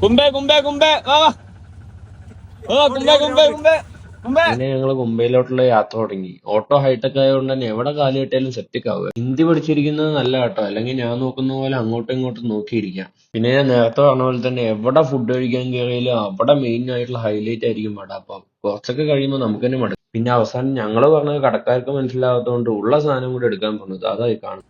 കുമ്പേ കുമ്പേ കുമ്പേ വാ വാ. കുമ്പേ കുമ്പേ കുമ്പേ കുമ്പേ. പിന്നെ ഞങ്ങൾ മുംബൈയിലോട്ടുള്ള യാത്ര തുടങ്ങി. ഓട്ടോ ഹൈടെക് ആയതുകൊണ്ട് തന്നെ എവിടെ കാല് കിട്ടിയാലും സെറ്റിക് ആവുക. ഹിന്ദി പഠിച്ചിരിക്കുന്നത് നല്ല കേട്ടോ, അല്ലെങ്കിൽ ഞാൻ നോക്കുന്ന പോലെ അങ്ങോട്ടും ഇങ്ങോട്ടും നോക്കിയിരിക്കാം. പിന്നെ ഞാൻ നേരത്തെ പറഞ്ഞ പോലെ തന്നെ എവിടെ ഫുഡ് കഴിക്കാൻ കയറിയാലും അവിടെ മെയിൻ ആയിട്ടുള്ള ഹൈലൈറ്റ് ആയിരിക്കും വടാപ്പാവ്. കുറച്ചൊക്കെ കഴിയുമ്പോൾ നമുക്ക് തന്നെ മടുക്കും. പിന്നെ അവസാനം ഞങ്ങള് പറഞ്ഞത് കടക്കാർക്ക് മനസ്സിലാകാത്തതുകൊണ്ട് ഉള്ള സാധനം കൂടെ എടുക്കാൻ പറഞ്ഞത് അതായി കാണും.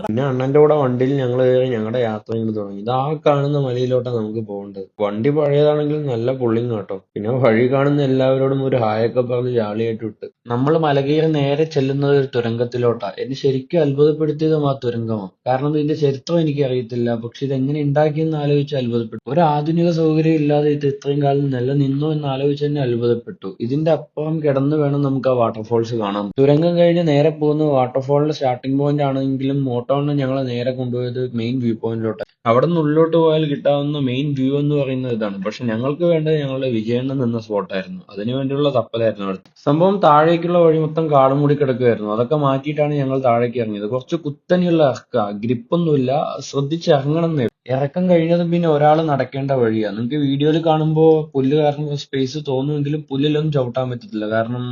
പിന്നെ അണ്ണന്റെ കൂടെ വണ്ടിയിൽ ഞങ്ങൾ കയറി ഞങ്ങളുടെ യാത്ര ഇങ്ങനെ തുടങ്ങി. ഇതാ കാണുന്ന മലയിലോട്ടാണ് നമുക്ക് പോകേണ്ടത്. വണ്ടി പഴയതാണെങ്കിലും നല്ല പുള്ളിങ് കേട്ടോ. പിന്നെ വഴി കാണുന്ന എല്ലാവരോടും ഒരു ഹായൊക്കെ പറഞ്ഞ് ജാളിയായിട്ട് വിട്ട് നമ്മൾ മല കയറി നേരെ ചെല്ലുന്നത് ഒരു തുരങ്കത്തിലോട്ടാ. എന്നെ ശരിക്കും അത്ഭുതപ്പെടുത്തിയതും ആ തുരങ്കമാണ്. കാരണം ഇതിന്റെ ചരിത്രം എനിക്ക് അറിയത്തില്ല, പക്ഷെ ഇത് എങ്ങനെ ഉണ്ടാക്കിയെന്ന് ആലോചിച്ച് അത്ഭുതപ്പെട്ടു. ഒരു ആധുനിക സൗകര്യം ഇല്ലാതെ ഇത് ഇത്രയും കാലം നിലനിന്നോ എന്ന് ആലോചിച്ച് തന്നെ അത്ഭുതപ്പെട്ടു. ഇതിന്റെ അപ്പുറം കിടന്ന് വേണം നമുക്ക് ആ വാട്ടർഫോൾസ് കാണാൻ. തുരങ്കം കഴിഞ്ഞ് നേരെ പോകുന്ന വാട്ടർഫോളിന്റെ സ്റ്റാർട്ടിംഗ് പോയിന്റ് ആണെങ്കിലും മോട്ടോണ് ഞങ്ങളെ നേരെ കൊണ്ടുപോയത് മെയിൻ വ്യൂ പോയിന്റിലോട്ട്. അവിടെ നിന്ന് ഉള്ളിലോട്ട് പോയാൽ കിട്ടാവുന്ന മെയിൻ വ്യൂ എന്ന് പറയുന്നത് ഇതാണ്. പക്ഷെ ഞങ്ങൾക്ക് വേണ്ടത് ഞങ്ങളുടെ വിജയണ്ണൻ നിന്ന സ്പോട്ടായിരുന്നു. അതിനു വേണ്ടിയുള്ള തപ്പലായിരുന്നു അവിടെ. സംഭവം താഴേക്കുള്ള വഴി മൊത്തം കാടും മൂടി കിടക്കുമായിരുന്നു. അതൊക്കെ മാറ്റിയിട്ടാണ് ഞങ്ങൾ താഴേക്ക് ഇറങ്ങിയത്. കുറച്ച് കുത്തനെയുള്ള ഇറക്ക, ഗ്രിപ്പൊന്നുമില്ല, ശ്രദ്ധിച്ച് ഇറങ്ങണം എന്നേ. ഇറക്കം കഴിഞ്ഞതും പിന്നെ ഒരാൾ നടക്കേണ്ട വഴിയാണ്. നിങ്ങൾക്ക് വീഡിയോയിൽ കാണുമ്പോൾ പുല്ല് കാരണം സ്പേസ് തോന്നുമെങ്കിലും പുല്ലിലൊന്നും ചവിട്ടാൻ പറ്റത്തില്ല, കാരണം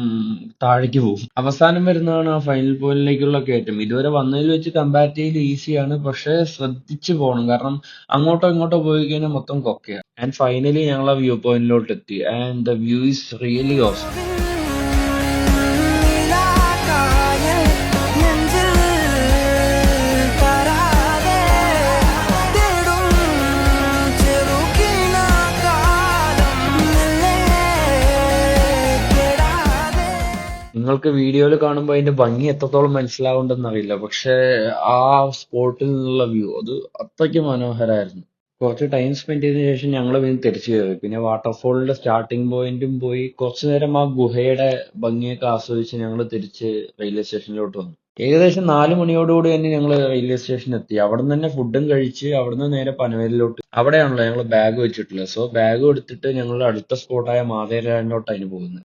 താഴേക്ക് പോകും. അവസാനം വരുന്നതാണ് ആ ഫൈനൽ പോയിന്റിലേക്കുള്ള കയറ്റം. ഇതുവരെ വന്നതിൽ വെച്ച് കമ്പാരിറ്റീവ്ലി ഈസിയാണ്, പക്ഷെ ശ്രദ്ധിച്ചു പോകണം, കാരണം അങ്ങോട്ടോ ഇങ്ങോട്ടോ പോയി കഴിഞ്ഞാൽ മൊത്തം കൊക്കയാണ്. ആൻഡ് ഫൈനലി ഞങ്ങൾ ആ വ്യൂ പോയിന്റിലോട്ട് എത്തി. And the view is really awesome. നിങ്ങൾക്ക് വീഡിയോയിൽ കാണുമ്പോൾ അതിന്റെ ഭംഗി എത്രത്തോളം മനസ്സിലാവുണ്ടെന്ന് അറിയില്ല, പക്ഷെ ആ സ്പോട്ടിൽ നിന്നുള്ള വ്യൂ അത് അത്രയ്ക്ക് മനോഹരമായിരുന്നു. കുറച്ച് ടൈം സ്പെൻഡ് ചെയ്തതിനു ശേഷം ഞങ്ങൾ പിന്നെ തിരിച്ചു കയറി. പിന്നെ വാട്ടർഫോളിന്റെ സ്റ്റാർട്ടിംഗ് പോയിന്റും പോയി കുറച്ചു നേരം ആ ഗുഹയുടെ ഭംഗിയൊക്കെ ആസ്വദിച്ച് ഞങ്ങൾ തിരിച്ച് റെയിൽവേ സ്റ്റേഷനിലോട്ട് വന്നു. ഏകദേശം 4 മണിയോടുകൂടി തന്നെ ഞങ്ങൾ റെയിൽവേ സ്റ്റേഷനിൽ എത്തി. അവിടെ നിന്ന് തന്നെ ഫുഡും കഴിച്ച് അവിടുന്ന് നേരെ പനവേലിലോട്ട്. അവിടെയാണല്ലോ ഞങ്ങൾ ബാഗ് വെച്ചിട്ടുള്ളത്. സോ ബാഗ് എടുത്തിട്ട് ഞങ്ങൾ അടുത്ത സ്പോട്ടായ മാതേരാനിലോട്ടാണ് പോകുന്നത്.